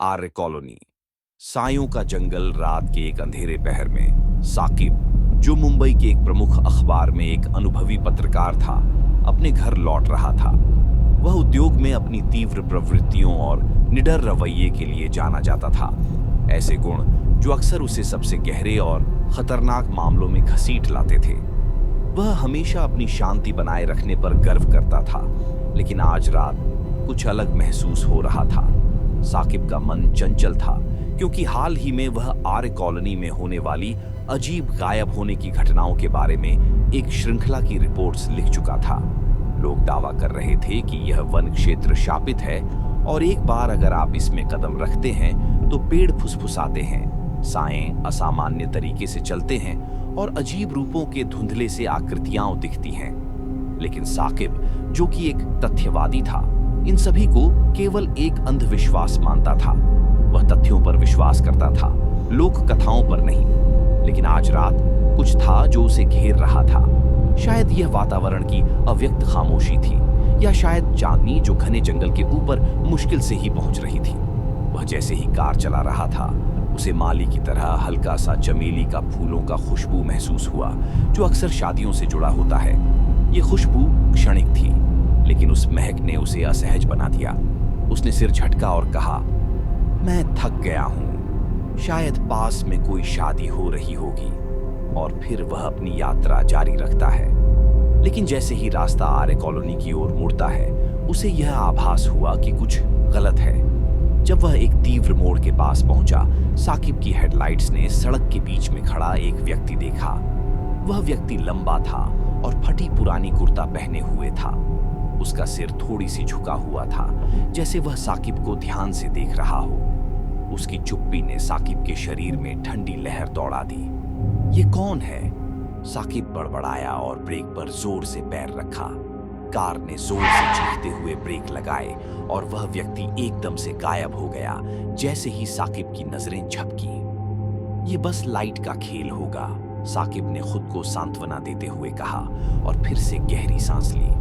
आर्य colony. सायों का जंगल। रात के एक अंधेरे पहर में साकिब, जो मुंबई के एक प्रमुख अखबार में एक अनुभवी पत्रकार था, अपने घर लौट रहा था। वह उद्योग में अपनी तीव्र प्रवृत्तियों और निडर रवैये के लिए जाना जाता था। ऐसे गुण जो अक्सर उसे सबसे गहरे और खतरनाक मामलों में घसीट लाते थे। वह हमेशा अपनी शांति बनाए रखने पर गर्व करता था, लेकिन आज रात कुछ अलग महसूस हो रहा था। साकिब का मन चंचल था, क्योंकि हाल ही में वह आर्य कॉलोनी में होने वाली अजीब गायब होने की घटनाओं के बारे में एक श्रृंखला की रिपोर्ट्स लिख चुका था। लोग दावा कर रहे थे कि यह वन क्षेत्र शापित है और एक बार अगर आप इसमें कदम रखते हैं तो पेड़ फुसफुसाते हैं, साएं असामान्य तरीके से चलते हैं और अजीब रूपों के धुंधले से आकृतियां दिखती हैं। लेकिन साकिब, जो कि एक तथ्यवादी था, इन सभी को केवल एक अंधविश्वास मानता था। वह तथ्यों पर विश्वास करता था, लोक कथाओं पर नहीं। लेकिन आज रात कुछ था जो उसे घेर रहा था। शायद यह वातावरण की अव्यक्त खामोशी थी, या शायद चांदनी जो घने जंगल के ऊपर मुश्किल से ही पहुंच रही थी। वह जैसे ही कार चला रहा था, उसे माली की तरह हल्का सा चमेली का फूलों का खुशबू महसूस हुआ, जो अक्सर शादियों से जुड़ा होता है। ये खुशबू क्षणिक थी, लेकिन उस महक ने उसे असहज बना दिया। उसने सिर झटका और कहा, मैं थक गया हूं। शायद पास में कोई शादी हो रही होगी। और फिर वह अपनी यात्रा जारी रखता है। लेकिन जैसे ही रास्ता आर्य कॉलोनी की ओर मुड़ता है, उसे यह आभास हुआ कि कुछ गलत है। जब वह एक तीव्र मोड़ के पास पहुंचा, साकिब की हेडलाइट्स ने सड़क के बीच में खड़ा एक व्यक्ति देखा। वह व्यक्ति लंबा था और फटी पुरानी कुर्ता पहने हुए था। उसका सिर थोड़ी सी झुका हुआ था, जैसे वह साकिब को ध्यान से देख रहा हो। उसकी चुप्पी ने साकिब के शरीर में ठंडी लहर दौड़ा दी। ये कौन है? साकिब बड़बड़ाया और ब्रेक पर जोर से पैर रखा। कार ने जोर से चीखते हुए ब्रेक लगाए और वह व्यक्ति एकदम से गायब हो गया, जैसे ही साकिब की नजरें झपकी। ये बस लाइट का खेल होगा, साकिब ने खुद को सांत्वना देते हुए कहा और फिर से गहरी सांस ली।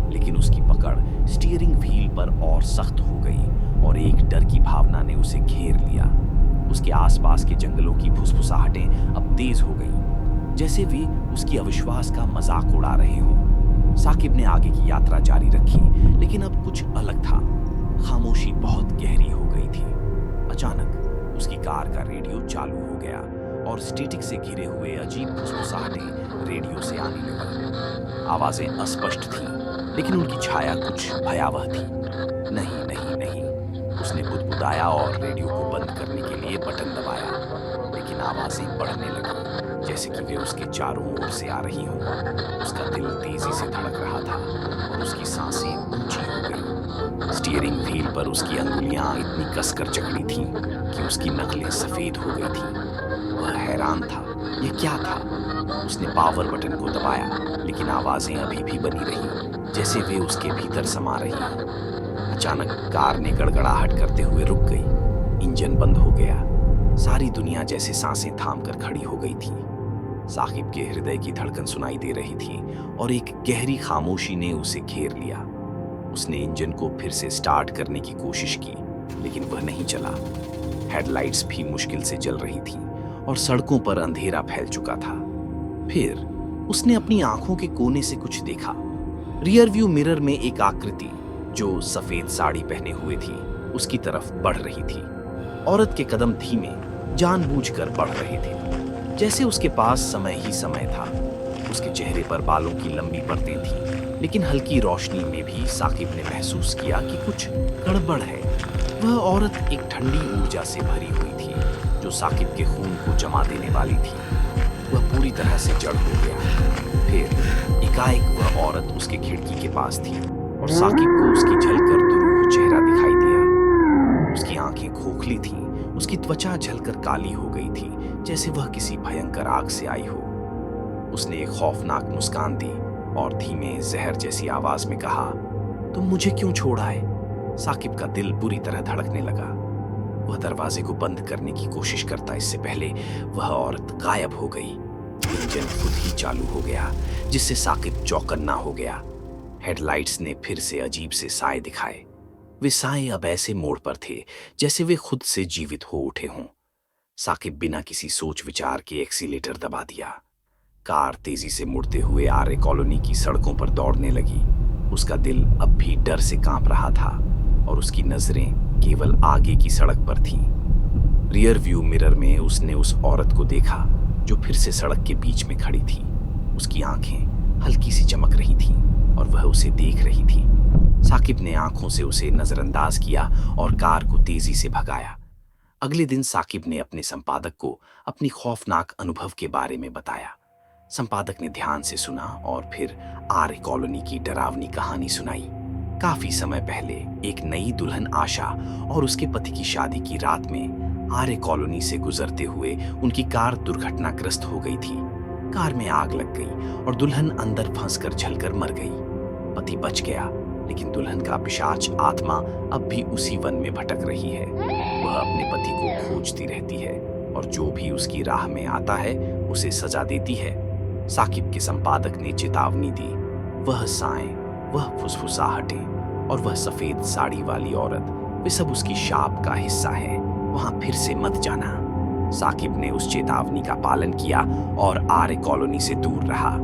लेकिन उसकी पकड़ स्टीयरिंग व्हील पर और सख्त हो गई और एक डर की भावना ने उसे घेर लिया। उसके आसपास के जंगलों की फुसफुसाहटें अब तेज हो गईं, जैसे वे उसकी अविश्वास का मजाक उड़ा रहे हों। साकिब ने आगे की यात्रा जारी रखी, लेकिन अब कुछ अलग था। खामोशी बहुत गहरी हो गई थी। अचानक उसकी कार का रेडियो चालू हो गया और स्टैटिक से घिरे हुए अजीब फुसफुसाहटें रेडियो से आने लगी। आवाजें अस्पष्ट थीं, लेकिन उनकी छाया कुछ भयावह थी। नहीं नहीं नहीं, उसने बुदबुदाया और रेडियो को बंद करने के लिए बटन दबाया। लेकिन आवाजें बढ़ने लगी, जैसे कि वे उसके चारों ओर से आ रही हों। उसका दिल तेजी से धड़क रहा था और उसकी सांसें ऊंची हो गईं। स्टीयरिंग व्हील पर उसकी अंगुलियां इतनी कसकर जकड़ी थीं कि उसकी नखलें सफेद हो गई थीं। वह हैरान था, यह क्या था? उसने पावर बटन को दबाया, लेकिन आवाजें अभी भी बनी रहीं, जैसे वे उसके भीतर समा रही हों। अचानक कार ने गड़गड़ाहट करते हुए रुक गई। इंजन बंद हो गया। सारी दुनिया जैसे सांसें थाम कर खड़ी हो गई थी। साकिब के हृदय की धड़कन सुनाई दे रही थी और एक गहरी खामोशी ने उसे घेर लिया। उसने इंजन को फिर से स्टार्ट करने की कोशिश की, लेकिन वह नहीं चला। हेडलाइट्स भी मुश्किल से जल रही थी और सड़कों पर अंधेरा फैल चुका था। फिर उसने अपनी आंखों के कोने से कुछ देखा। रियर व्यू मिरर में एक आकृति जो सफेद साड़ी पहने हुए थी, उसकी तरफ बढ़ रही थी। औरत के कदम धीमे, जानबूझकर बढ़ रहे थे, जैसे उसके पास समय ही समय था। उसके चेहरे पर बालों की लंबी परतें थीं, लेकिन हल्की रोशनी में भी साकिब ने महसूस किया कि कुछ गड़बड़ है। वह औरत एक ठंडी ऊर्जा से भरी हुई थी, जो साकिब के खून को जमा देने वाली थी। वह पूरी तरह से जड़ हो गया। फिर एकाएक वह औरत उसके खिड़की के पास थी और साकिब को उसकी झलकर दुरूह चेहरा दिखाई दिया। उसकी आंखें खोखली थीं, उसकी त्वचा झलकर काली हो गई थी, जैसे वह किसी भयंकर आग से आई हो। उसने एक खौफनाक मुस्कान दी और धीमे जहर जैसी आवाज में कहा, तुम मुझे क्यों छोड़ा है? साकिब का दिल बुरी तरह धड़कने लगा। वह दरवाजे को बंद करने की कोशिश करता, इससे पहले वह औरत गायब हो गई। इंजन खुद ही चालू हो गया, जिससे साकिब चौकन्ना हो गया। हेडलाइट्स ने फिर से अजीब से साए दिखाए। वे साए अब ऐसे मोड़ पर थे जैसे वे खुद से जीवित हो उठे हों। साकिब बिना किसी सोच विचार के एक्सीलेटर दबा दिया। कार तेजी से मुड़ते हुए आर्य कॉलोनी की सड़कों पर दौड़ने लगी। उसका दिल अब भी डर से कांप रहा था और उसकी नजरें केवल आगे की सड़क पर थीं। रियर व्यू मिरर में उसने उस औरत को देखा जो फिर से सड़क के बीच में खड़ी थी। उसकी आंखें हल्की सी चमक रही थीं और वह उसे देख रही थी। साकिब ने आंखों से उसे नजरअंदाज किया और कार को तेजी से भगाया। अगले दिन साकिब ने अपने संपादक को अपनी खौफनाक अनुभव के बारे में बताया। संपादक ने ध्यान से सुना और फिर आर्य कॉलोनी की डरावनी कहानी सुनाई। काफी समय पहले एक नई दुल्हन आशा और उसके पति की शादी की रात में आर्य कॉलोनी से गुजरते हुए उनकी कार दुर्घटनाग्रस्त हो गई थी। कार में आग लग गई और दुल्हन अंदर फंसकर जलकर मर गई। पति बच गया, लेकिन दुल्हन का पिशाच आत्मा अब भी उसी वन में भटक रही है। वह अपने पति को खोजती रहती है और जो भी उसकी राह में आता है उसे सजा देती है। साकिब के संपादक ने चेतावनी दी, वह साएं, वह फुसफुसाहटें और वह सफेद साड़ी वाली औरत, वे सब उसकी शाप का हिस्सा है। वहां फिर से मत जाना। साकिब ने उस चेतावनी का पालन किया और आर्य कॉलोनी से दूर रहा।